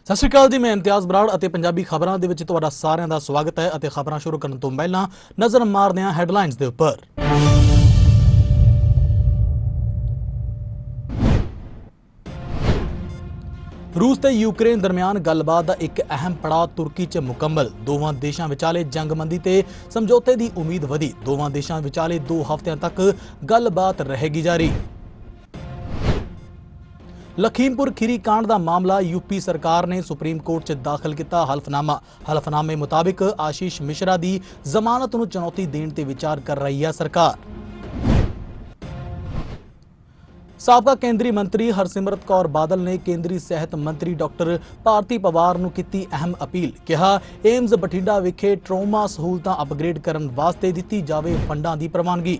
ਸਤਿ ਸ਼੍ਰੀ ਅਕਾਲ ਜੀ, मैं इम्तियाज़ बराड़ ਅਤੇ ਪੰਜਾਬੀ ਖਬਰਾਂ ਦੇ ਵਿੱਚ ਤੁਹਾਡਾ ਸਾਰਿਆਂ ਦਾ ਸਵਾਗਤ ਹੈ ਅਤੇ ਖਬਰਾਂ ਸ਼ੁਰੂ ਕਰਨ ਤੋਂ ਪਹਿਲਾਂ ਨਜ਼ਰ ਮਾਰਦੇ ਹਾਂ ਹੈਡਲਾਈਨਸ ਦੇ ਉੱਪਰ। रूस ਤੇ ਯੂਕਰੇਨ ਦਰਮਿਆਨ ਗੱਲਬਾਤ ਦਾ ਇੱਕ ਅਹਿਮ ਪੜਾਅ ਤੁਰਕੀ 'ਚ ਮੁਕੰਮਲ। ਦੋਵਾਂ ਦੇਸ਼ਾਂ ਵਿਚਾਲੇ ਜੰਗਬੰਦੀ ਤੇ ਸਮਝੌਤੇ ਦੀ ਉਮੀਦ ਵਧੀ। ਦੋਵਾਂ ਦੇਸ਼ਾਂ ਵਿਚਾਲੇ 2 ਹਫ਼ਤਿਆਂ ਤੱਕ ਗੱਲਬਾਤ ਰਹੇਗੀ ਜਾਰੀ। लखीमपुर खीरी कांड का मामला यूपी सरकार ने सुप्रीम कोर्ट च दाखिल किया हलफनामा। हलफनामे मुताबिक आशीष मिश्रा की जमानत नूं चुनौती देने ते विचार कर रही है सरकार। साबका केंद्रीय मंत्री हरसिमरत कौर बादल ने केंद्रीय सेहत मंत्री डॉक्टर भारती पवार नूं कीती अहम अपील। कहा एम्स बठिंडा विखे ट्रॉमा सहूलतां अपग्रेड करन वास्ते दित्ती जावे फंडां दी प्रवानगी।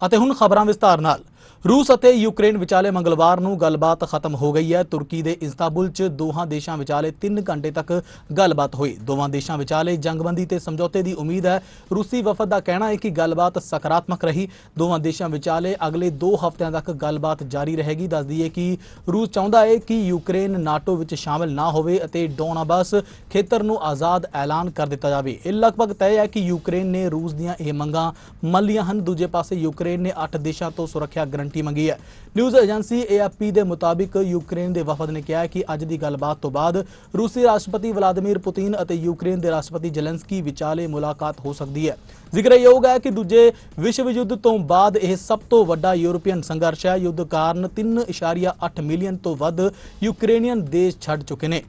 ਅਤੇ ਹੁਣ ਖਬਰਾਂ ਵਿਸਤਾਰ ਨਾਲ। रूस ਅਤੇ यूक्रेन ਵਿਚਾਲੇ ਮੰਗਲਵਾਰ ਨੂੰ ਗੱਲਬਾਤ ਖਤਮ ਹੋ ਗਈ ਹੈ। ਤੁਰਕੀ ਦੇ ਇਸਤਾਂਬੁਲ 'ਚ ਦੋਹਾਂ ਦੇਸ਼ਾਂ ਵਿਚਾਲੇ 3 ਘੰਟੇ ਤੱਕ ਗੱਲਬਾਤ ਹੋਈ। ਦੋਵਾਂ ਦੇਸ਼ਾਂ ਵਿਚਾਲੇ ਜੰਗਬੰਦੀ ਤੇ ਸਮਝੌਤੇ ਦੀ ਉਮੀਦ ਹੈ। ਰੂਸੀ ਵਫਦ ਦਾ ਕਹਿਣਾ ਹੈ ਕਿ ਗੱਲਬਾਤ ਸਕਾਰਾਤਮਕ ਰਹੀ। ਦੋਵਾਂ ਦੇਸ਼ਾਂ ਵਿਚਾਲੇ ਅਗਲੇ 2 ਹਫ਼ਤਿਆਂ ਤੱਕ ਗੱਲਬਾਤ ਜਾਰੀ ਰਹੇਗੀ। ਦੱਸ ਦਈਏ ਕਿ ਰੂਸ ਚਾਹੁੰਦਾ ਹੈ ਕਿ ਯੂਕਰੇਨ ਨਾਟੋ ਵਿੱਚ ਸ਼ਾਮਲ ਨਾ ਹੋਵੇ ਅਤੇ ਡੋਨਾਬਾਸ ਖੇਤਰ ਨੂੰ ਆਜ਼ਾਦ ਐਲਾਨ ਕਰ ਦਿੱਤਾ ਜਾਵੇ। ਇਹ ਲਗਭਗ ਤੈਅ ਹੈ ਕਿ ਯੂਕਰੇਨ ਨੇ ਰੂਸ ਦੀਆਂ ਇਹ ਮੰਗਾਂ ਮੰਨ ਲਈਆਂ ਹਨ। ਦੂਜੇ ਪਾਸੇ ਯੂਕਰੇਨ ਨੇ 8 ਦੇਸ਼ਾਂ ਤੋਂ ਸੁਰੱਖਿਆ ਗਰੰਟੀ ਮੰਗੀ है। न्यूज़ एजेंसी AFP के मुताबिक यूक्रेन के वफद ने कहा कि अज की गलबात तो बाद रूसी राष्ट्रपति व्लादिमीर पुतिन और यूक्रेन के राष्ट्रपति जेलेंस्की विचाले मुलाकात हो सकती है। जिक्रयोग है कि दूजे विश्व युद्ध तो बाद यह सब तो वड्डा यूरोपीयन संघर्ष है। युद्ध कारण 3.8 मिलियन तो वध यूक्रेनियन देश छड़ चुके हैं।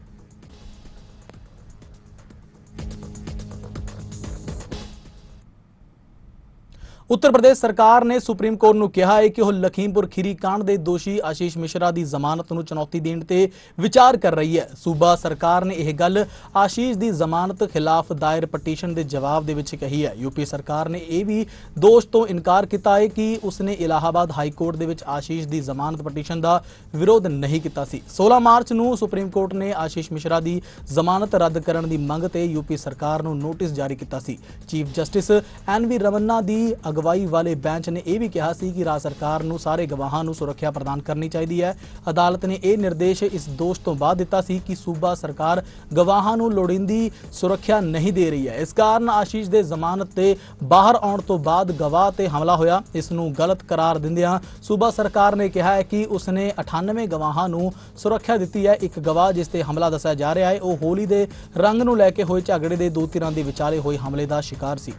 उत्तर प्रदेश सरकार ने सुप्रीम कोर्ट ਨੂੰ ਕਿਹਾ ਹੈ ਕਿ ਉਹ ਲਖੀਮਪੁਰ ਖੀਰੀ ਕਾਂਡ ਦੇ ਦੋਸ਼ੀ ਆਸ਼ੀਸ਼ ਮਿਸ਼ਰਾ ਦੀ ਜ਼ਮਾਨਤ ਨੂੰ ਚੁਣੌਤੀ ਦੇਣ ਤੇ ਵਿਚਾਰ ਕਰ ਰਹੀ ਹੈ। ਸੂਬਾ ਸਰਕਾਰ ਨੇ ਇਹ ਗੱਲ ਆਸ਼ੀਸ਼ ਦੀ ਜ਼ਮਾਨਤ ਖਿਲਾਫ ਦਾਇਰ ਪਟੀਸ਼ਨ ਦੇ ਜਵਾਬ ਦੇ ਵਿੱਚ ਕਹੀ ਹੈ। यूपी ਸਰਕਾਰ ਨੇ ਇਹ ਵੀ ਦੋਸ਼ ਤੋਂ ਇਨਕਾਰ ਕੀਤਾ ਹੈ ਕਿ ਉਸਨੇ ਇਲਾਹਾਬਾਦ ਹਾਈ ਕੋਰਟ ਦੇ ਵਿੱਚ ਆਸ਼ੀਸ਼ ਦੀ ਜ਼ਮਾਨਤ ਪਟੀਸ਼ਨ ਦਾ ਵਿਰੋਧ ਨਹੀਂ ਕੀਤਾ ਸੀ। 16 ਮਾਰਚ ਨੂੰ ਸੁਪਰੀਮ ਕੋਰਟ ਨੇ ਆਸ਼ੀਸ਼ ਮਿਸ਼ਰਾ ਦੀ ਜ਼ਮਾਨਤ ਰੱਦ ਕਰਨ ਦੀ ਮੰਗ ਤੇ यूपी ਸਰਕਾਰ ਨੂੰ ਨੋਟਿਸ ਜਾਰੀ ਕੀਤਾ ਸੀ। ਚੀਫ ਜਸਟਿਸ NV ਰਮन्ना ਦੀ ਅਗਵਾਈ ਵਾਲੇ ਬੈਂਚ ਨੇ ਇਹ ਵੀ ਕਿਹਾ ਸੀ ਕਿ ਰਾਜ ਸਰਕਾਰ ਨੂੰ ਸਾਰੇ ਗਵਾਹਾਂ ਨੂੰ ਸੁਰੱਖਿਆ ਪ੍ਰਦਾਨ ਕਰਨੀ ਚਾਹੀਦੀ ਹੈ। ਅਦਾਲਤ ਨੇ ਇਹ ਨਿਰਦੇਸ਼ ਇਸ ਦੋਸ਼ ਤੋਂ ਬਾਅਦ ਦਿੱਤਾ ਸੀ ਕਿ ਸੂਬਾ ਸਰਕਾਰ ਗਵਾਹਾਂ ਨੂੰ ਲੋੜੀਂਦੀ ਸੁਰੱਖਿਆ ਨਹੀਂ ਦੇ ਰਹੀ ਹੈ। ਇਸ ਕਾਰਨ ਆਸ਼ੀਸ਼ ਦੇ ਜ਼ਮਾਨਤ ਤੇ ਬਾਹਰ ਆਉਣ ਤੋਂ ਬਾਅਦ ਗਵਾਹ ਤੇ ਹਮਲਾ ਹੋਇਆ। ਇਸ ਨੂੰ ਗਲਤ ਕਰਾਰ ਦਿੰਦਿਆਂ ਸੂਬਾ ਸਰਕਾਰ ਨੇ ਕਿਹਾ ਹੈ ਕਿ ਉਸਨੇ 98 ਗਵਾਹਾਂ ਨੂੰ ਸੁਰੱਖਿਆ ਦਿੱਤੀ ਹੈ। ਇੱਕ ਗਵਾਹ ਜਿਸ ਤੇ ਹਮਲਾ ਦੱਸਿਆ ਜਾ ਰਿਹਾ ਹੈ ਉਹ ਹੋਲੀ ਦੇ ਰੰਗ ਨੂੰ ਲੈ ਕੇ ਹੋਏ ਝਗੜੇ ਦੇ 2 ਧਿਰਾਂ ਦੇ ਵਿਚਾਲੇ ਹੋਏ ਹਮਲੇ ਦਾ ਸ਼ਿਕਾਰ ਸੀ।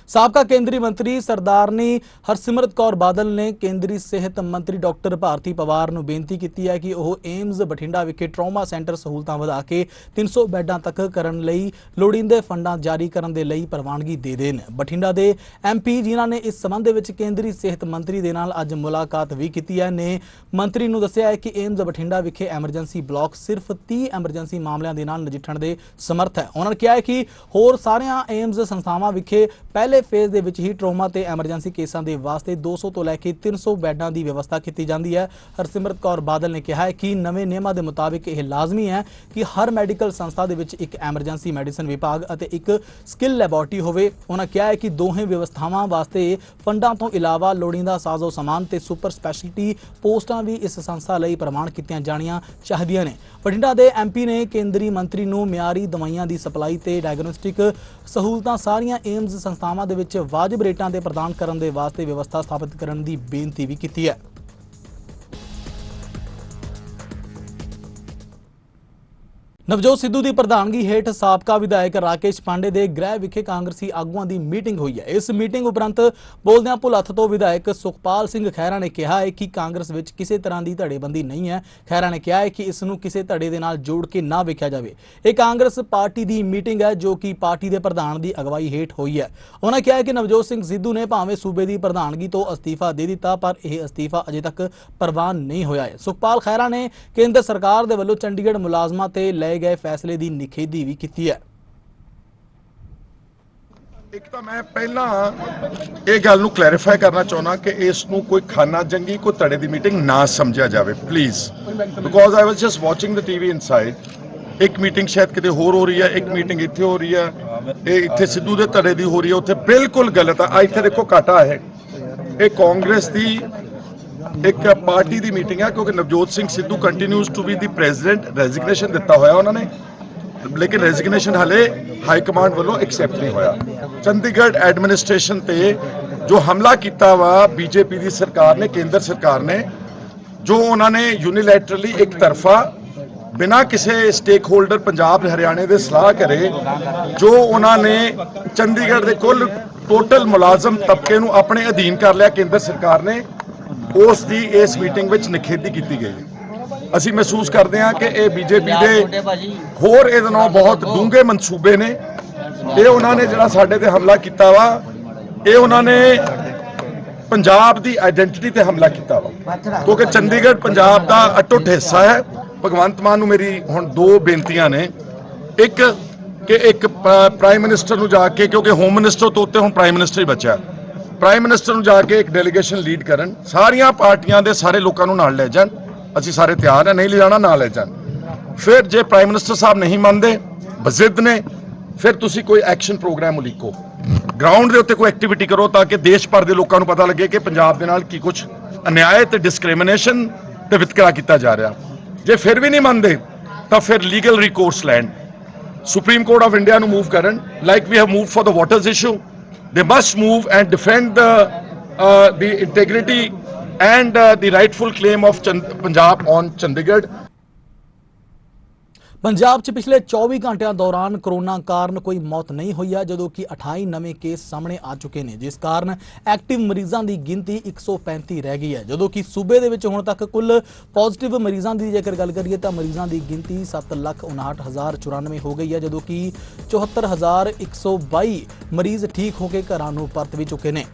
साबका केंद्रीय मंत्री सरदारनी हरसिमरत कौर बादल ने केंद्रीय सेहत मंत्री डॉक्टर भारती पवार ਨੂੰ ਬੇਨਤੀ ਕੀਤੀ ਹੈ ਕਿ ਉਹ ਏਮਜ਼ ਬਠਿੰਡਾ ਵਿਖੇ ਟਰਾਮਾ ਸੈਂਟਰ ਸਹੂਲਤਾਂ ਵਧਾ ਕੇ 300 ਬੈੱਡਾਂ ਤੱਕ ਕਰਨ ਲਈ ਲੋੜੀਂਦੇ ਫੰਡਾਂ ਜਾਰੀ ਕਰਨ ਦੇ ਲਈ ਪ੍ਰਵਾਨਗੀ ਦੇ ਦੇਣ। ਬਠਿੰਡਾ ਦੇ MP ਜਿਨ੍ਹਾਂ ਨੇ ਇਸ ਸੰਬੰਧ ਵਿੱਚ ਕੇਂਦਰੀ ਸਿਹਤ ਮੰਤਰੀ ਦੇ ਨਾਲ ਅੱਜ ਮੁਲਾਕਾਤ ਵੀ ਕੀਤੀ ਹੈ ਨੇ ਮੰਤਰੀ ਨੂੰ ਦੱਸਿਆ ਹੈ ਕਿ ਏਮਜ਼ ਬਠਿੰਡਾ ਵਿਖੇ ਐਮਰਜੈਂਸੀ ਬਲਾਕ ਸਿਰਫ 30 ਐਮਰਜੈਂਸੀ ਮਾਮਲਿਆਂ ਦੇ ਨਾਲ ਨਜਿੱਠਣ ਦੇ ਸਮਰੱਥ ਹੈ। ਉਹਨਾਂ ਨੇ ਕਿਹਾ ਹੈ ਕਿ ਹੋਰ ਸਾਰੀਆਂ ਏਮਜ਼ ਸੰਸਥਾਵਾਂ ਵਿਖੇ ਪਹਿਲੇ ਫੇਜ਼ ਦੇ ਵਿੱਚ ਹੀ ਟਰਾਮਾ ਤੇ ਐਮਰਜੈਂਸੀ ਕੇਸਾਂ ਦੇ ਵਾਸਤੇ 200 ਤੋਂ ਲੈ ਕੇ 300 ਬੈੱਡਾਂ ਦੀ ਵਿਵਸਥਾ ਕੀਤੀ ਜਾਂਦੀ ਹੈ। ਹਰਸਿਮਰਤ ਕੌਰ ਬਾਦਲ ਨੇ ਕਿਹਾ ਹੈ ਕਿ ਨਵੇਂ ਨਿਯਮਾਂ ਦੇ ਮੁਤਾਬਿਕ ਇਹ ਲਾਜ਼ਮੀ ਹੈ ਕਿ ਹਰ ਮੈਡੀਕਲ ਸੰਸਥਾ ਦੇ ਵਿੱਚ ਇੱਕ ਐਮਰਜੈਂਸੀ ਮੈਡੀਸਨ ਵਿਭਾਗ ਅਤੇ ਇੱਕ ਸਕਿੱਲ ਲੈਬੋਰੇਟਰੀ ਹੋਵੇ। ਉਹਨਾਂ ਕਿਹਾ ਹੈ ਕਿ ਦੋਹੇ ਵਿਵਸਥਾਵਾਂ ਵਾਸਤੇ ਫੰਡਾਂ ਤੋਂ ਇਲਾਵਾ ਲੋੜੀਂਦਾ ਸਾਜ਼ੋ ਸਮਾਨ ਤੇ ਸੁਪਰ ਸਪੈਸ਼ਲਿਟੀ ਪੋਸਟਾਂ ਵੀ ਇਸ ਸੰਸਥਾ ਲਈ ਪ੍ਰਮਾਣ ਕੀਤੀਆਂ ਜਾਣੀਆਂ ਚਾਹੀਦੀਆਂ ਨੇ। ਬਠਿੰਡਾ ਦੇ MP ਨੇ ਕੇਂਦਰੀ ਮੰਤਰੀ ਨੂੰ ਮਿਆਰੀ ਦਵਾਈਆਂ ਦੀ ਸਪਲਾਈ ਤੇ ਡਾਇਗਨੋਸਟਿਕ ਸਹੂਲਤਾਂ ਸਾਰੀਆਂ ਏਮਜ਼ ਸੰਸਥਾਵਾਂ ਦੇ ਵਿੱਚ ਵਾਜਬ ਰੇਟਾਂ ਤੇ ਪ੍ਰਦਾਨ ਕਰਨ ਦੇ ਵਾਸਤੇ ਵਿਵਸਥਾ ਸਥਾਪਿਤ ਕਰਨ ਦੀ ਬੇਨਤੀ ਵੀ ਕੀਤੀ ਹੈ। ਨਵਜੋਤ ਸਿੱਧੂ ਦੀ ਪ੍ਰਧਾਨਗੀ ਹੇਠ ਸਾਬਕਾ ਵਿਧਾਇਕ ਰਾਕੇਸ਼ ਪਾਂਡੇ ਦੇ ਗ੍ਰਹਿ ਵਿਖੇ ਕਾਂਗਰਸੀ ਆਗੂਆਂ ਦੀ ਮੀਟਿੰਗ ਹੋਈ ਹੈ। ਇਸ ਮੀਟਿੰਗ ਉਪਰੰਤ ਬੋਲਦਿਆਂ ਭੁਲੱਥ ਤੋਂ ਵਿਧਾਇਕ ਸੁਖਪਾਲ ਸਿੰਘ ਖਹਿਰਾ ਨੇ ਕਿਹਾ ਹੈ ਕਿ ਕਾਂਗਰਸ ਵਿੱਚ ਕਿਸੇ ਤਰ੍ਹਾਂ ਦੀ ਧੜੇਬੰਦੀ ਨਹੀਂ ਹੈ। ਖਹਿਰਾ ਨੇ ਕਿਹਾ ਹੈ ਕਿ ਇਸ ਨੂੰ ਕਿਸੇ ਧੜੇ ਦੇ ਨਾਲ ਜੋੜ ਕੇ ਨਾ ਵੇਖਿਆ ਜਾਵੇ। ਇਹ ਕਾਂਗਰਸ ਪਾਰਟੀ ਦੀ ਮੀਟਿੰਗ ਹੈ ਜੋ ਕਿ ਪਾਰਟੀ ਦੇ ਪ੍ਰਧਾਨ ਦੀ ਅਗਵਾਈ ਹੇਠ ਹੋਈ ਹੈ। ਉਹਨਾਂ ਕਿਹਾ ਹੈ ਕਿ ਨਵਜੋਤ ਸਿੰਘ ਸਿੱਧੂ ਨੇ ਭਾਵੇਂ ਸੂਬੇ ਦੀ ਪ੍ਰਧਾਨਗੀ ਤੋਂ ਅਸਤੀਫਾ ਦੇ ਦਿੱਤਾ ਪਰ ਇਹ ਅਸਤੀਫਾ ਅਜੇ ਤੱਕ ਪ੍ਰਵਾਨ ਨਹੀਂ ਹੋਇਆ ਹੈ। ਸੁਖਪਾਲ ਖਹਿਰਾ ਨੇ ਕੇਂਦਰ ਸਰਕਾਰ ਦੇ ਵੱਲੋਂ ਚੰਡੀਗੜ੍ਹ ਮੁਲਾਜ਼ਮਾਂ ਤੇ ਲਏ ਗਏ फैसले की निखेधी भी की है। एक तो मैं पहला ये गल नूं क्लैरिफाई करना चाहना कि इस नूं कोई खाना जंगी कोई धड़े दी मीटिंग ना समझा जाए please, because I was just watching the TV inside ਇੱਕ ਮੀਟਿੰਗ ਸ਼ਾਇਦ ਕਿਤੇ ਹੋਰ ਹੋ ਰਹੀ ਹੈ, ਇੱਕ ਮੀਟਿੰਗ ਇੱਥੇ ਹੋ ਰਹੀ ਹੈ, ਇਹ ਇੱਥੇ ਸਿੱਧੂ ਦੇ ਧੜੇ ਦੀ ਹੋ ਰਹੀ ਹੈ, ਉੱਥੇ ਬਿਲਕੁਲ ਗਲਤ ਹੈ। ਇੱਥੇ ਦੇਖੋ ਘਾਟਾ ਹੈ, ਇਹ ਕਾਂਗਰਸ ਦੀ ਇੱਕ ਪਾਰਟੀ ਦੀ ਮੀਟਿੰਗ ਹੈ, ਕਿਉਂਕਿ Navjot Singh Sidhu continues to be the president, resignation ਦਿੱਤਾ ਹੋਇਆ ਉਹਨਾਂ ਨੇ, ਲੇਕਿਨ ਰੈਜ਼ਿਗਨੇਸ਼ਨ ਹਾਲੇ ਹਾਈ ਕਮਾਂਡ ਵੱਲੋਂ ਐਕਸੈਪਟ ਨਹੀਂ ਹੋਇਆ। ਚੰਡੀਗੜ੍ਹ ਐਡਮਿਨਿਸਟ੍ਰੇਸ਼ਨ ਤੇ ਜੋ ਹਮਲਾ ਕੀਤਾ ਵਾ ਬੀਜੇਪੀ ਦੀ ਸਰਕਾਰ ਨੇ, ਕੇਂਦਰ ਸਰਕਾਰ ਨੇ, ਜੋ ਉਹਨਾਂ ਨੇ ਯੂਨੀਲੈਟਰਲੀ ਇੱਕ ਤਰਫਾ ਬਿਨਾਂ ਕਿਸੇ ਸਟੇਕ ਹੋਲਡਰ ਪੰਜਾਬ ਹਰਿਆਣੇ ਦੇ ਸਲਾਹ ਕਰੇ, ਜੋ ਉਹਨਾਂ ਨੇ ਚੰਡੀਗੜ੍ਹ ਦੇ ਕੁੱਲ ਟੋਟਲ ਮੁਲਾਜ਼ਮ ਤਬਕੇ ਨੂੰ ਆਪਣੇ ਅਧੀਨ ਕਰ ਲਿਆ ਕੇਂਦਰ ਸਰਕਾਰ ਨੇ, ਉਸ ਦੀ ਇਸ ਮੀਟਿੰਗ ਵਿੱਚ ਨਿਖੇਧੀ ਕੀਤੀ ਗਈ। ਅਸੀਂ ਮਹਿਸੂਸ ਕਰਦੇ ਹਾਂ ਕਿ ਇਹ ਬੀਜੇਪੀ ਦੇ ਹੋਰ ਇਹਦੇ ਨਾਲ ਬਹੁਤ ਡੂੰਘੇ ਮਨਸੂਬੇ ਨੇ। ਇਹ ਉਹਨਾਂ ਨੇ ਜਿਹੜਾ ਸਾਡੇ ਤੇ ਹਮਲਾ ਕੀਤਾ ਵਾ, ਇਹ ਉਹਨਾਂ ਨੇ ਪੰਜਾਬ ਦੀ ਆਇਡੈਂਟੀਟੀ ਤੇ ਹਮਲਾ ਕੀਤਾ ਵਾ, ਕਿਉਂਕਿ ਚੰਡੀਗੜ੍ਹ ਪੰਜਾਬ ਦਾ ਅਟੁੱਟ ਹਿੱਸਾ ਹੈ। ਭਗਵੰਤ ਮਾਨ ਨੂੰ ਮੇਰੀ ਹੁਣ ਦੋ ਬੇਨਤੀਆਂ ਨੇ, ਇੱਕ ਕਿ ਇੱਕ ਪ੍ਰਾਈਮ ਮਿਨਿਸਟਰ ਨੂੰ ਜਾ ਕੇ, ਕਿਉਂਕਿ ਹੋਮ ਮਿਨਿਸਟਰ ਤੋਂ ਉੱਤੇ ਹੁਣ ਪ੍ਰਾਈਮ ਮਿਨਿਸਟਰ ਹੀ ਬਚਿਆ, ਪ੍ਰਾਈਮ ਮਿਨਿਸਟਰ ਨੂੰ ਜਾ ਕੇ ਇੱਕ ਡੈਲੀਗੇਸ਼ਨ ਲੀਡ ਕਰਨ, ਸਾਰੀਆਂ ਪਾਰਟੀਆਂ ਦੇ ਸਾਰੇ ਲੋਕਾਂ ਨੂੰ ਨਾਲ ਲੈ ਜਾਣ, ਅਸੀਂ ਸਾਰੇ ਤਿਆਰ ਹਾਂ, ਨਹੀਂ ਲਿਜਾਣਾ ਨਾ ਲੈ ਜਾਣ। ਫਿਰ ਜੇ ਪ੍ਰਾਈਮ ਮਿਨਿਸਟਰ ਸਾਹਿਬ ਨਹੀਂ ਮੰਨਦੇ, ਬਜ਼ਿੱਦ ਨੇ, ਫਿਰ ਤੁਸੀਂ ਕੋਈ ਐਕਸ਼ਨ ਪ੍ਰੋਗਰਾਮ ਉਲੀਕੋ, ਗਰਾਊਂਡ ਦੇ ਉੱਤੇ ਕੋਈ ਐਕਟੀਵਿਟੀ ਕਰੋ, ਤਾਂ ਕਿ ਦੇਸ਼ ਭਰ ਦੇ ਲੋਕਾਂ ਨੂੰ ਪਤਾ ਲੱਗੇ ਕਿ ਪੰਜਾਬ ਦੇ ਨਾਲ ਕੀ ਕੁਝ ਅਨਿਆਏ ਤੇ ਡਿਸਕ੍ਰਿਮੀਨੇਸ਼ਨ ਤੇ ਵਿਤਕਰਾ ਕੀਤਾ ਜਾ ਰਿਹਾ। ਜੇ ਫਿਰ ਵੀ ਨਹੀਂ ਮੰਨਦੇ ਤਾਂ ਫਿਰ ਲੀਗਲ ਰਿਕੋਰਸ ਲੈਣ, ਸੁਪਰੀਮ ਕੋਰਟ ਆਫ ਇੰਡੀਆ ਨੂੰ ਮੂਵ ਕਰਨ, like we have move for the waters issue. They must move and defend the integrity and the rightful claim of Punjab on Chandigarh. Punjab 'ਚ ਪਿਛਲੇ 24 ਘੰਟਿਆਂ ਦੌਰਾਨ ਕਰੋਨਾ ਕਾਰਨ ਕੋਈ ਮੌਤ ਨਹੀਂ ਹੋਈ ਹੈ, ਜਦੋਂ ਕਿ 28 ਨਵੇਂ ਕੇਸ ਸਾਹਮਣੇ ਆ ਚੁੱਕੇ ਨੇ, ਜਿਸ ਕਾਰਨ ਐਕਟਿਵ ਮਰੀਜ਼ਾਂ ਦੀ ਗਿਣਤੀ 135 ਰਹਿ ਗਈ ਹੈ। ਜਦੋਂ ਕਿ ਸੂਬੇ ਦੇ ਵਿੱਚ ਹੁਣ ਤੱਕ ਕੁੱਲ ਪੋਜ਼ਿਟਿਵ ਮਰੀਜ਼ਾਂ ਦੀ ਜੇਕਰ ਗੱਲ ਕਰੀਏ ਤਾਂ ਮਰੀਜ਼ਾਂ ਦੀ ਗਿਣਤੀ 7,59,094 ਹੋ ਗਈ ਹੈ, ਜਦੋਂ ਕਿ 74,122 ਮਰੀਜ਼ ਠੀਕ ਹੋ ਕੇ ਘਰਾਂ ਨੂੰ ਪਰਤ ਵੀ ਚੁੱਕੇ ਨੇ।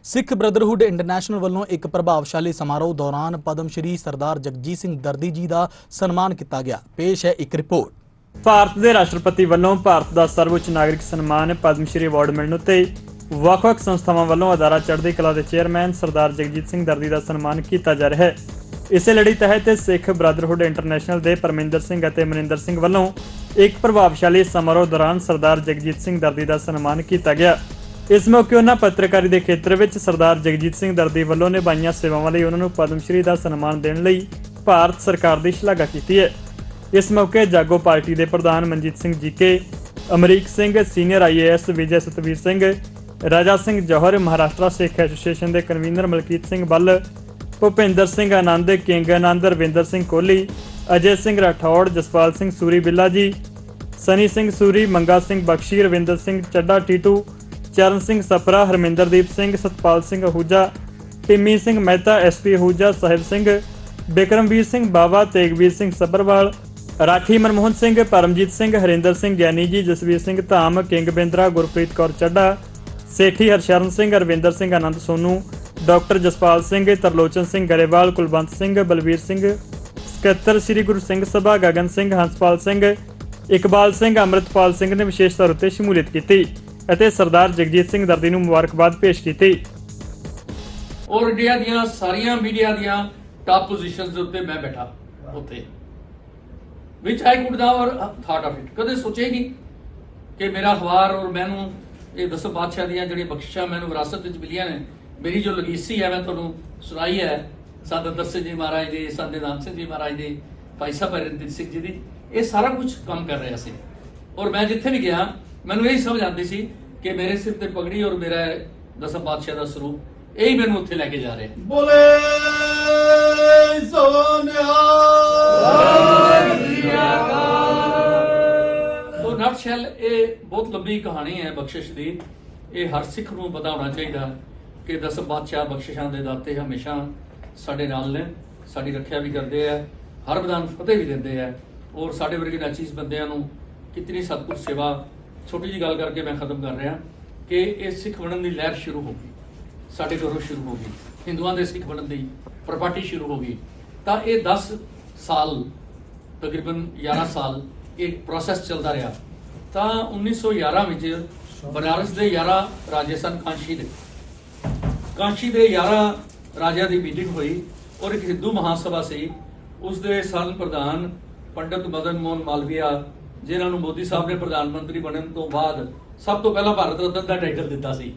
ਸਿੱਖ ਬ੍ਰਦਰਹੁੱਡ ਇੰਟਰਨੈਸ਼ਨਲ ਵੱਲੋਂ ਇੱਕ ਪ੍ਰਭਾਵਸ਼ਾਲੀ ਸਮਾਰੋਹ ਦੌਰਾਨ ਪਦਮ ਸ਼੍ਰੀ ਸਰਦਾਰ ਜਗਜੀਤ ਸਿੰਘ ਦਰਦੀ ਜੀ ਦਾ ਸਨਮਾਨ ਕੀਤਾ ਗਿਆ। ਪੇਸ਼ ਹੈ ਇੱਕ ਰਿਪੋਰਟ। ਭਾਰਤ ਦੇ ਰਾਸ਼ਟਰਪਤੀ ਵੱਲੋਂ ਭਾਰਤ ਦਾ ਸਰਵਉੱਚ ਨਾਗਰਿਕ ਸਨਮਾਨ ਪਦਮ ਸ਼੍ਰੀ ਅਵਾਰਡ ਮਿਲਣ ਉੱਤੇ ਵੱਖ-ਵੱਖ ਸੰਸਥਾਵਾਂ ਵੱਲੋਂ ਅਦਾਰਾ ਚੜ੍ਹਦੀ ਕਲਾ ਦੇ ਚੇਅਰਮੈਨ ਸਰਦਾਰ ਜਗਜੀਤ ਸਿੰਘ ਦਰਦੀ ਦਾ ਸਨਮਾਨ ਕੀਤਾ ਜਾ ਰਿਹਾ ਹੈ। ਇਸੇ ਲੜੀ ਤਹਿਤ ਸਿੱਖ ਬ੍ਰਦਰਹੁੱਡ ਇੰਟਰਨੈਸ਼ਨਲ ਦੇ ਪਰਮਿੰਦਰ ਸਿੰਘ ਅਤੇ ਮਨਿੰਦਰ ਸਿੰਘ ਵੱਲੋਂ ਇੱਕ ਪ੍ਰਭਾਵਸ਼ਾਲੀ ਸਮਾਰੋਹ ਦੌਰਾਨ ਸਰਦਾਰ ਜਗਜੀਤ ਸਿੰਘ ਦਰਦੀ ਦਾ ਸਨਮਾਨ ਕੀਤਾ ਗਿਆ। ਇਸ ਮੌਕੇ ਉਹਨਾਂ ਪੱਤਰਕਾਰੀ ਦੇ ਖੇਤਰ ਵਿੱਚ ਸਰਦਾਰ ਜਗਜੀਤ ਸਿੰਘ ਦਰਦੀ ਵੱਲੋਂ ਨਿਭਾਈਆਂ ਸੇਵਾਵਾਂ ਲਈ ਉਹਨਾਂ ਨੂੰ ਪਦਮ ਸ਼੍ਰੀ ਦਾ ਸਨਮਾਨ ਦੇਣ ਲਈ ਭਾਰਤ ਸਰਕਾਰ ਦੀ ਸ਼ਲਾਘਾ ਕੀਤੀ ਹੈ। ਇਸ ਮੌਕੇ ਜਾਗੋ ਪਾਰਟੀ ਦੇ ਪ੍ਰਧਾਨ Manjit Singh GK, Amrik Singh, senior IAS Vijay Satvir Singh, Raja Singh Johar, Maharashtra Sikh association ਦੇ ਕਨਵੀਨਰ ਮਲਕੀਤ ਸਿੰਘ ਬੱਲ, ਭੁਪਿੰਦਰ ਸਿੰਘ ਆਨੰਦ, ਕਿੰਗ ਆਨੰਦ, ਰਵਿੰਦਰ ਸਿੰਘ ਕੋਹਲੀ, ਅਜੇ ਸਿੰਘ ਰਾਠੌੜ, ਜਸਪਾਲ ਸਿੰਘ ਸੂਰੀ ਬਿੱਲਾ ਜੀ, ਸਨੀ ਸਿੰਘ ਸੂਰੀ, ਮੰਗਾ ਸਿੰਘ ਬਖਸ਼ੀ, ਰਵਿੰਦਰ ਸਿੰਘ ਚੱਡਾ ਟੀਟੂ, ਚਰਨ ਸਿੰਘ ਸਪਰਾ, ਹਰਮਿੰਦਰਦੀਪ ਸਿੰਘ, ਸਤਪਾਲ ਸਿੰਘ ਅਹੂਜਾ, ਟਿੰਮੀ ਸਿੰਘ ਮਹਿਤਾ, SP ਅਹੂਜਾ, ਸਾਹਿਬ ਸਿੰਘ, ਬਿਕਰਮਵੀਰ ਸਿੰਘ ਬਾਵਾ, ਤੇਗਵੀਰ ਸਿੰਘ ਸੱਭਰਵਾਲ, ਰਾਠੀ ਮਨਮੋਹਨ ਸਿੰਘ, ਪਰਮਜੀਤ ਸਿੰਘ, ਹਰਿੰਦਰ ਸਿੰਘ ਗਿਆਨੀ ਜੀ, ਜਸਵੀਰ ਸਿੰਘ ਧਾਮ, ਕਿੰਗ ਬਿੰਦਰਾ, ਗੁਰਪ੍ਰੀਤ ਕੌਰ ਚੱਡਾ, ਸੇਠੀ ਹਰਸ਼ਰਨ ਸਿੰਘ, ਰਵਿੰਦਰ ਸਿੰਘ ਆਨੰਦ ਸੋਨੂ, ਡਾਕਟਰ ਜਸਪਾਲ ਸਿੰਘ, ਤਰਲੋਚਨ ਸਿੰਘ ਗਰੇਵਾਲ, ਕੁਲਵੰਤ ਸਿੰਘ, ਬਲਵੀਰ ਸਿੰਘ, ਸਕੱਤਰ ਸ੍ਰੀ ਗੁਰੂ ਸਿੰਘ ਸਭਾ, ਗਗਨ ਸਿੰਘ, ਹੰਸਪਾਲ ਸਿੰਘ, ਇਕਬਾਲ ਸਿੰਘ, ਅੰਮ੍ਰਿਤਪਾਲ ਸਿੰਘ ਨੇ ਵਿਸ਼ੇਸ਼ ਤੌਰ ਉੱਤੇ ਸ਼ਮੂਲੀਅਤ ਕੀਤੀ ਅਤੇ ਸਰਦਾਰ ਜਗਜੀਤ ਸਿੰਘ ਦਰਦੀ ਨੂੰ ਮੁਬਾਰਕਬਾਦ ਪੇਸ਼ ਕੀਤੀ। ਔਰ ਇੰਡੀਆ ਦੀਆਂ ਸਾਰੀਆਂ ਮੀਡੀਆ ਦੀਆਂ ਟਾਪ ਪੋਜੀਸ਼ਨਸ ਦੇ ਉੱਤੇ ਮੈਂ ਬੈਠਾ ਉੱਥੇ, which I could never thought of it. ਕਦੇ ਸੋਚਿਆ ਹੀ ਨਹੀਂ ਕਿ ਮੇਰਾ ਅਖਬਾਰ ਔਰ ਮੈਨੂੰ ਇਹ 10 ਬਾਦਸ਼ਾਹ ਦੀਆਂ ਜਿਹੜੀਆਂ ਬਖਸ਼ਿਸ਼ਾਂ ਮੈਨੂੰ ਵਿਰਾਸਤ ਵਿੱਚ ਮਿਲੀਆਂ ਨੇ, ਮੇਰੀ ਜੋ ਲਗੀਸੀ ਹੈ ਮੈਂ ਤੁਹਾਨੂੰ ਸੁਣਾਈ ਹੈ, ਸੰਤ ਦਰਸ਼ਨ ਜੀ ਮਹਾਰਾਜ ਦੀ, ਸੰਤ ਨਾਮ ਸਿੰਘ ਜੀ ਮਹਾਰਾਜ ਦੀ, ਭਾਈ ਸਾਹਿਬ ਹਰਿੰਦਰ ਸਿੰਘ ਜੀ ਦੀ, ਇਹ ਸਾਰਾ ਕੁਝ ਕੰਮ ਕਰ ਰਿਹਾ ਸੀ। ਔਰ ਮੈਂ ਜਿੱਥੇ ਵੀ ਗਿਆ ਮੈਨੂੰ ਇਹੀ ਸਮਝ ਆਉਂਦੀ ਸੀ ਕਿ ਮੇਰੇ ਸਿਰ ਤੇ ਪਗੜੀ ਔਰ ਮੇਰਾ 10 ਬਾਦਸ਼ਾਹ ਦਾ ਸਰੂਪ ਇਹੀ ਮੈਨੂੰ ਉੱਥੇ ਲੈ ਕੇ ਜਾ ਰਿਹਾ। ਬੋਲੇ ਸੋਨਿਆ ਤੋ ਨਟਸ਼ੈਲ ਇਹ ਬਹੁਤ ਲੰਬੀ ਕਹਾਣੀ ਹੈ ਬਖਸ਼ਿਸ਼ ਦੀ। ਇਹ ਹਰ ਸਿੱਖ ਨੂੰ ਪਤਾ ਹੋਣਾ ਚਾਹੀਦਾ ਕਿ 10 ਬਾਦਸ਼ਾਹ ਬਖਸ਼ਿਸ਼ਾਂ ਦੇ ਦਾਤੇ ਹਮੇਸ਼ਾ ਸਾਡੇ ਨਾਲ ਨੇ, ਸਾਡੀ ਰੱਖਿਆ ਵੀ ਕਰਦੇ ਆ, ਹਰ ਵਿਧਾਨ ਫਤਿਹ ਵੀ ਦਿੰਦੇ ਆ, ਔਰ ਸਾਡੇ ਵਰਗੇ ਨਾਚੀਜ਼ ਬੰਦਿਆਂ ਨੂੰ ਕਿਤਨੀ ਸਤਿਗੁਰ ਸੇਵਾ। ਛੋਟੀ ਜਿਹੀ ਗੱਲ ਕਰਕੇ ਮੈਂ ਖਤਮ ਕਰ ਰਿਹਾ ਕਿ ਇਹ ਸਿੱਖ ਬਣਨ ਦੀ ਲਹਿਰ ਸ਼ੁਰੂ ਹੋ ਗਈ, ਸਾਡੇ ਘਰੋਂ ਸ਼ੁਰੂ ਹੋ ਗਈ, ਹਿੰਦੂਆਂ ਦੇ ਸਿੱਖ ਬਣਨ ਦੀ ਪ੍ਰਪਾਟੀ ਸ਼ੁਰੂ ਹੋ ਗਈ। ਤਾਂ ਇਹ 10 साल तकरीबन 11 साल एक प्रोसैस चलता रहा। तो 1911 ਵਿੱਚ बनारस ਦੇ 11 राजे सन कांशी ਦੇ 11 ਰਾਜਿਆਂ ਦੀ ਮੀਟਿੰਗ ਹੋਈ और एक हिंदू महासभा ਸੀ। ਉਸ ਦੇ ਸਨ ਪ੍ਰਧਾਨ पंडित मदन मोहन मालवीया, जिन्हां ਨੂੰ मोदी साहब ने प्रधानमंत्री बनने तो बाद सब तो पहला भारत रत्न का टाइटल दिता सी।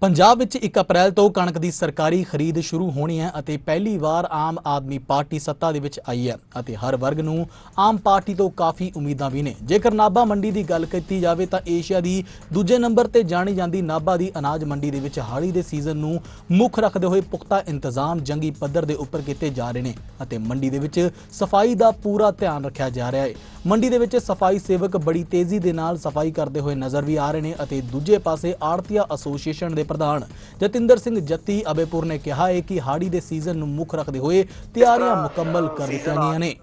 ਪੰਜਾਬ ਵਿੱਚ 1 ਅਪ੍ਰੈਲ ਤੋਂ ਕਣਕ ਦੀ ਸਰਕਾਰੀ ਖਰੀਦ ਸ਼ੁਰੂ ਹੋਣੀ ਹੈ ਅਤੇ ਪਹਿਲੀ ਵਾਰ ਆਮ ਆਦਮੀ ਪਾਰਟੀ ਸੱਤਾ ਦੇ ਵਿੱਚ ਆਈ ਹੈ ਅਤੇ ਹਰ ਵਰਗ ਨੂੰ ਆਮ ਪਾਰਟੀ ਤੋਂ ਕਾਫੀ ਉਮੀਦਾਂ ਵੀ ਨੇ। ਜੇਕਰ ਨਾਭਾ ਮੰਡੀ ਦੀ ਗੱਲ ਕੀਤੀ ਜਾਵੇ ਤਾਂ ਏਸ਼ੀਆ ਦੀ ਦੂਜੇ ਨੰਬਰ ਤੇ ਜਾਣੀ ਜਾਂਦੀ ਨਾਭਾ ਦੀ ਅਨਾਜ ਮੰਡੀ ਦੇ ਵਿੱਚ ਹਾੜੀ ਦੇ ਸੀਜ਼ਨ ਨੂੰ ਮੁੱਖ ਰੱਖਦੇ ਹੋਏ ਪੁਖਤਾ ਇੰਤਜ਼ਾਮ ਜੰਗੀ ਪੱਧਰ ਦੇ ਉੱਪਰ ਕੀਤੇ ਜਾ ਰਹੇ ਨੇ ਅਤੇ ਮੰਡੀ ਦੇ ਵਿੱਚ ਸਫਾਈ ਦਾ ਪੂਰਾ ਧਿਆਨ ਰੱਖਿਆ ਜਾ ਰਿਹਾ ਹੈ। ਮੰਡੀ ਦੇ ਵਿੱਚ ਸਫਾਈ ਸੇਵਕ ਬੜੀ ਤੇਜ਼ੀ ਦੇ ਨਾਲ ਸਫਾਈ ਕਰਦੇ ਹੋਏ ਨਜ਼ਰ ਵੀ ਆ ਰਹੇ ਨੇ ਅਤੇ ਦੂਜੇ ਪਾਸੇ ਆੜਤੀਆ ਐਸੋਸੀਏਸ਼ਨ ਦੇ ਪ੍ਰਧਾਨ ਜਤਿੰਦਰ ਸਿੰਘ ਜੱਤੀ ਅਬੇਪੁਰ ਨੇ ਕਿਹਾ ਹੈ ਕਿ ਹਾੜੀ ਦੇ ਸੀਜ਼ਨ ਨੂੰ ਮੁੱਖ ਰੱਖਦੇ ਹੋਏ ਤਿਆਰੀਆਂ ਮੁਕੰਮਲ ਕਰ ਦਿੱਤੀਆਂ ਗਈਆਂ ਨੇ।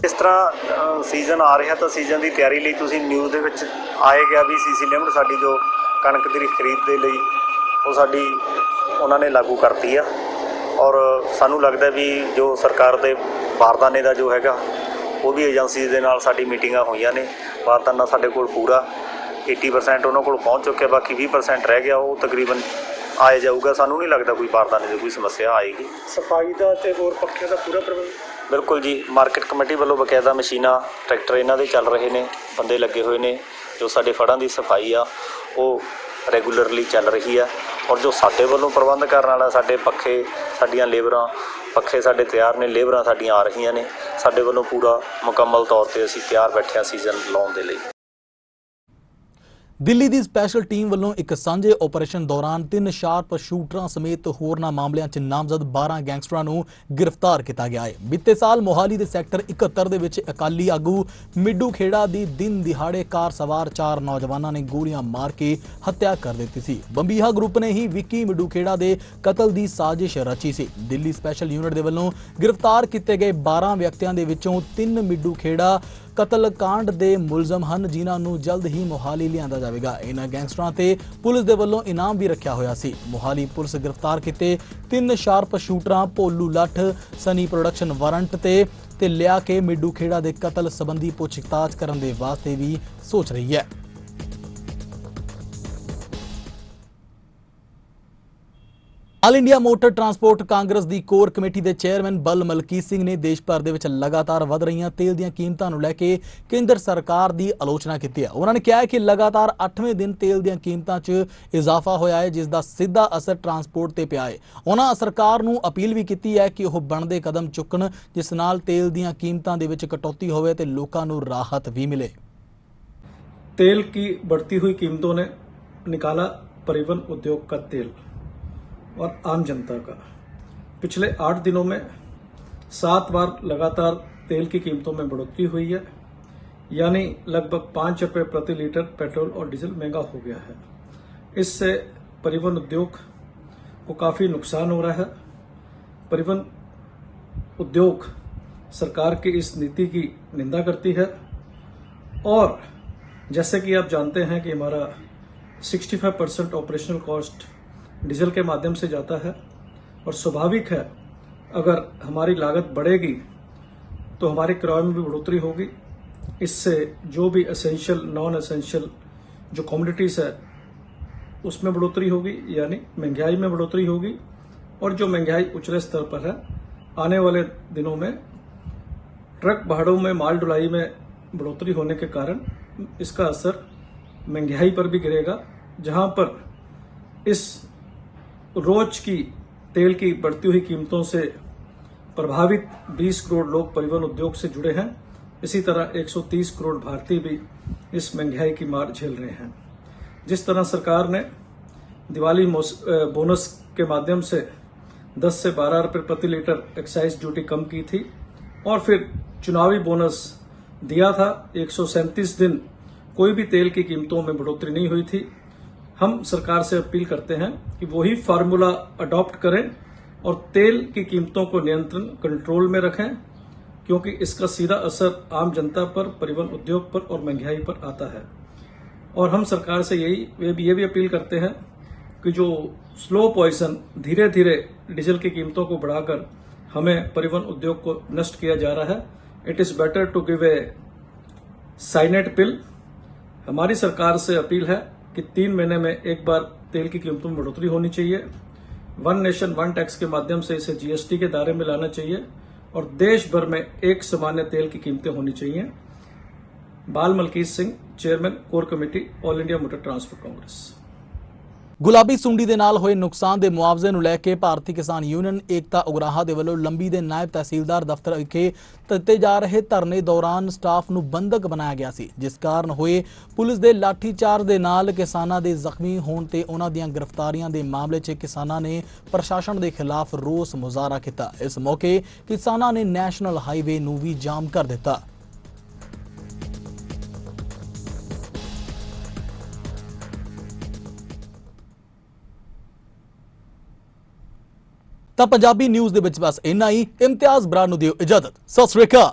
ਇਸ ਤਰ੍ਹਾਂ ਸੀਜ਼ਨ ਆ ਰਿਹਾ ਤਾਂ ਸੀਜ਼ਨ ਦੀ ਤਿਆਰੀ ਲਈ ਤੁਸੀਂ ਨਿਊਜ਼ ਦੇ ਵਿੱਚ ਆਏ ਗਿਆ ਵੀ ਸੀਸੀ ਲਿਮਟ ਸਾਡੀ ਜੋ ਕਣਕ ਦੀ ਖਰੀਦ ਦੇ ਲਈ ਉਹ ਸਾਡੀ ਉਹਨਾਂ ਨੇ ਲਾਗੂ ਕਰਤੀ ਆ ਔਰ ਸਾਨੂੰ ਲੱਗਦਾ ਵੀ ਜੋ ਸਰਕਾਰ ਦੇ ਬਾਰਦਾਨੇ ਦਾ ਜੋ ਹੈਗਾ ਉਹ ਵੀ ਏਜੰਸੀਜ਼ ਦੇ ਨਾਲ ਸਾਡੀ ਮੀਟਿੰਗਾਂ ਹੋਈਆਂ ਨੇ। ਬਾਰਦਾਨਾ ਸਾਡੇ ਕੋਲ ਪੂਰਾ 80% ਉਹਨਾਂ ਕੋਲ ਪਹੁੰਚ ਚੁੱਕਿਆ, ਬਾਕੀ 20% ਰਹਿ ਗਿਆ, ਉਹ ਤਕਰੀਬਨ ਆਏ ਜਾਊਗਾ। ਸਾਨੂੰ ਨਹੀਂ ਲੱਗਦਾ ਕੋਈ ਬਾਰਦਾਨੇ ਦੀ ਕੋਈ ਸਮੱਸਿਆ ਆਏਗੀ। ਸਫਾਈ ਦਾ ਤੇ ਹੋਰ ਪੱਖਿਆਂ ਦਾ ਪੂਰਾ ਪ੍ਰਬੰਧ ਬਿਲਕੁਲ ਜੀ, ਮਾਰਕੀਟ ਕਮੇਟੀ ਵੱਲੋਂ ਬਕਾਇਦਾ ਮਸ਼ੀਨਾਂ ਟਰੈਕਟਰ ਇਹਨਾਂ ਦੇ ਚੱਲ ਰਹੇ ਨੇ, ਬੰਦੇ ਲੱਗੇ ਹੋਏ ਨੇ। ਜੋ ਸਾਡੇ ਫੜਾਂ ਦੀ ਸਫਾਈ ਆ ਉਹ ਰੈਗੂਲਰਲੀ ਚੱਲ ਰਹੀ ਆ ਔਰ ਜੋ ਸਾਡੇ ਵੱਲੋਂ ਪ੍ਰਬੰਧ ਕਰਨ ਵਾਲਾ ਸਾਡੇ ਪੱਖੇ ਸਾਡੀਆਂ ਲੇਬਰਾਂ ਪੱਖੇ ਸਾਡੇ ਤਿਆਰ ਨੇ, ਲੇਬਰਾਂ ਸਾਡੀਆਂ ਆ ਰਹੀਆਂ ਨੇ। ਸਾਡੇ ਵੱਲੋਂ ਪੂਰਾ ਮੁਕੰਮਲ ਤੌਰ ਤੇ ਅਸੀਂ ਤਿਆਰ ਬੈਠੇ ਹਾਂ ਸੀਜ਼ਨ ਲਾਉਣ ਦੇ ਲਈ। ਦਿੱਲੀ ਦੀ ਸਪੈਸ਼ਲ ਟੀਮ ਵੱਲੋਂ ਇੱਕ ਸਾਂਝੇ ਆਪਰੇਸ਼ਨ ਦੌਰਾਨ 3 ਸ਼ਾਰਪ ਸ਼ੂਟਰਾਂ ਸਮੇਤ ਹੋਰਨਾਂ ਮਾਮਲਿਆਂ 'ਚ ਨਾਮਜ਼ਦ 12 ਗੈਂਗਸਟਰਾਂ ਨੂੰ ਗ੍ਰਿਫਤਾਰ ਕੀਤਾ ਗਿਆ ਹੈ। ਬੀਤੇ ਸਾਲ ਮੋਹਾਲੀ ਦੇ ਸੈਕਟਰ 71 ਦੇ ਵਿੱਚ ਅਕਾਲੀ ਆਗੂ ਮਿੱਡੂ ਖੇੜਾ ਦੀ ਦਿਨ ਦਿਹਾੜੇ ਕਾਰ ਸਵਾਰ 4 ਨੌਜਵਾਨਾਂ ਨੇ ਗੋਲੀਆਂ ਮਾਰ ਕੇ ਹੱਤਿਆ ਕਰ ਦਿੱਤੀ ਸੀ। ਬੰਬੀਹਾ ਗਰੁੱਪ ਨੇ ਹੀ ਵਿੱਕੀ ਮਿੱਡੂ ਖੇੜਾ ਦੇ ਕਤਲ ਦੀ ਸਾਜ਼ਿਸ਼ ਰਚੀ ਸੀ। ਦਿੱਲੀ ਸਪੈਸ਼ਲ ਯੂਨਿਟ ਦੇ ਵੱਲੋਂ ਗ੍ਰਿਫਤਾਰ ਕੀਤੇ ਗਏ 12 ਵਿਅਕਤੀਆਂ ਦੇ ਵਿੱਚੋਂ 3 ਮਿੱਡੂ ਖੇੜਾ ਕਤਲ ਕਾਂਡ ਦੇ ਮੁਲਜ਼ਮ ਹਨ, ਜਿਨ੍ਹਾਂ ਨੂੰ ਜਲਦ ਹੀ ਮੋਹਾਲੀ ਲਿਆਂਦਾ ਜਾਵੇਗਾ। ਇਹਨਾਂ ਗੈਂਗਸਟਰਾਂ ਤੇ ਪੁਲਿਸ ਦੇ ਵੱਲੋਂ ਇਨਾਮ ਵੀ ਰੱਖਿਆ ਹੋਇਆ ਸੀ। ਮੋਹਾਲੀ ਪੁਲਿਸ ਗ੍ਰਿਫਤਾਰ ਕੀਤੇ 3 ਸ਼ਾਰਪ ਸ਼ੂਟਰਾਂ ਭੋਲੂ ਲੱਠ ਸਨੀ ਪ੍ਰੋਡਕਸ਼ਨ ਵਾਰੰਟ ਤੇ ਲਿਆ ਕੇ ਮਿੱਡੂ ਖੇੜਾ ਦੇ ਕਤਲ ਸੰਬੰਧੀ ਪੁੱਛਤਾਛ ਕਰਨ ਦੇ ਵਾਸਤੇ ਵੀ ਸੋਚ ਰਹੀ ਹੈ। All India motor transport Congress ਦੀ ਕੋਰ ਕਮੇਟੀ ਦੇ ਚੇਅਰਮੈਨ ਬਲ ਮਲਕੀਤ ਸਿੰਘ ਨੇ ਦੇਸ਼ ਭਰ ਦੇ ਵਿੱਚ ਲਗਾਤਾਰ ਵਧ ਰਹੀਆਂ ਤੇਲ ਦੀਆਂ ਕੀਮਤਾਂ ਨੂੰ ਲੈ ਕੇ ਕੇਂਦਰ ਸਰਕਾਰ ਦੀ ਆਲੋਚਨਾ ਕੀਤੀ ਹੈ। ਉਹਨਾਂ ਨੇ ਕਿਹਾ ਹੈ ਕਿ ਲਗਾਤਾਰ 8ਵੇਂ ਦਿਨ ਤੇਲ ਦੀਆਂ ਕੀਮਤਾਂ 'ਚ ਇਜ਼ਾਫਾ ਹੋਇਆ ਹੈ, ਜਿਸ ਦਾ ਸਿੱਧਾ ਅਸਰ ਟਰਾਂਸਪੋਰਟ ਤੇ ਪਿਆ ਹੈ। ਉਹਨਾਂ ਸਰਕਾਰ ਨੂੰ ਅਪੀਲ ਵੀ ਕੀਤੀ ਹੈ ਕਿ ਉਹ ਬਣਦੇ ਕਦਮ ਚੁੱਕਣ, ਜਿਸ ਨਾਲ ਤੇਲ ਦੀਆਂ ਕੀਮਤਾਂ ਦੇ ਵਿੱਚ ਕਟੌਤੀ ਹੋਵੇ ਤੇ ਲੋਕਾਂ ਨੂੰ ਰਾਹਤ ਵੀ ਮਿਲੇ। तेल की बढ़ती हुई कीमतों ने निकाला परिवहन उद्योग का तेल और आम जनता का। पिछले 8 दिनों में 7 बार लगातार तेल की कीमतों में बढ़ोतरी हुई है, यानी लगभग 5 रुपये प्रति लीटर पेट्रोल और डीजल महंगा हो गया है। इससे परिवहन उद्योग को काफ़ी नुकसान हो रहा है। परिवहन उद्योग सरकार की इस नीति की निंदा करती है और जैसे कि आप जानते हैं कि हमारा 65% ऑपरेशनल कॉस्ट डीजल के माध्यम से जाता है और स्वाभाविक है अगर हमारी लागत बढ़ेगी तो हमारे किराए में भी बढ़ोतरी होगी। इससे जो भी एसेंशियल नॉन एसेंशियल जो कमोडिटीज़ है उसमें बढ़ोतरी होगी, यानी महंगाई में बढ़ोतरी होगी। और जो महंगाई उचले स्तर पर है, आने वाले दिनों में ट्रक भाड़ों में माल ढुलाई में बढ़ोतरी होने के कारण इसका असर महंगाई पर भी गिरेगा। जहां पर इस रोज की तेल की बढ़ती हुई कीमतों से प्रभावित 20 करोड़ लोग परिवहन उद्योग से जुड़े हैं, इसी तरह 130 करोड़ भारतीय भी इस महंगाई की मार झेल रहे हैं। जिस तरह सरकार ने दिवाली बोनस के माध्यम से 10 से 12 रुपये प्रति लीटर एक्साइज ड्यूटी कम की थी और फिर चुनावी बोनस दिया था, 137 दिन कोई भी तेल की कीमतों में बढ़ोतरी नहीं हुई थी। हम सरकार से अपील करते हैं कि वही फार्मूला अडॉप्ट करें और तेल की कीमतों को नियंत्रण कंट्रोल में रखें, क्योंकि इसका सीधा असर आम जनता पर, परिवहन उद्योग पर और महंगाई पर आता है। और हम सरकार से ये भी अपील करते हैं कि जो स्लो पॉइजन धीरे धीरे डीजल की कीमतों को बढ़ाकर हमें परिवहन उद्योग को नष्ट किया जा रहा है, it is better to give a cyanide pill. हमारी सरकार से अपील है कि 3 महीने में एक बार तेल की कीमतों में बढ़ोतरी होनी चाहिए। वन नेशन वन टैक्स के माध्यम से इसे जीएसटी के दायरे में लाना चाहिए और देश भर में एक सामान्य तेल की कीमतें होनी चाहिए। Bal Malkit Singh, chairman core committee, all India motor transport congress. ਗੁਲਾਬੀ ਸੁੰਡੀ ਦੇ ਨਾਲ ਹੋਏ ਨੁਕਸਾਨ ਦੇ ਮੁਆਵਜ਼ੇ ਨੂੰ ਲੈ ਕੇ ਭਾਰਤੀ ਕਿਸਾਨ ਯੂਨੀਅਨ ਏਕਤਾ ਉਗਰਾਹਾਂ ਦੇ ਵੱਲੋਂ ਲੰਬੀ ਦੇ ਨਾਇਬ ਤਹਿਸੀਲਦਾਰ ਦਫ਼ਤਰ ਵਿਖੇ ਦਿੱਤੇ ਜਾ ਰਹੇ ਧਰਨੇ ਦੌਰਾਨ ਸਟਾਫ ਨੂੰ ਬੰਧਕ ਬਣਾਇਆ ਗਿਆ ਸੀ, ਜਿਸ ਕਾਰਨ ਹੋਏ ਪੁਲਿਸ ਦੇ ਲਾਠੀਚਾਰਜ ਦੇ ਨਾਲ ਕਿਸਾਨਾਂ ਦੇ ਜ਼ਖਮੀ ਹੋਣ ਤੇ ਉਹਨਾਂ ਦੀਆਂ ਗ੍ਰਿਫਤਾਰੀਆਂ ਦੇ ਮਾਮਲੇ 'ਚ ਕਿਸਾਨਾਂ ਨੇ ਪ੍ਰਸ਼ਾਸਨ ਦੇ ਖਿਲਾਫ ਰੋਸ ਮੁਜ਼ਾਹਰਾ ਕੀਤਾ। ਇਸ ਮੌਕੇ ਕਿਸਾਨਾਂ ਨੇ ਨੈਸ਼ਨਲ ਹਾਈਵੇ ਨੂੰ ਵੀ ਜਾਮ ਕਰ ਦਿੱਤਾ। ਤਾਂ ਪੰਜਾਬੀ ਨਿਊਜ਼ ਦੇ ਵਿੱਚ ਬਸ ਇੰਨਾ ਹੀ। ਇਮਤਿਆਜ਼ ਬਰਾੜ ਨੂੰ ਦਿਓ ਇਜਾਜ਼ਤ। ਸਤਿ ਸ੍ਰੀ ਅਕਾਲ।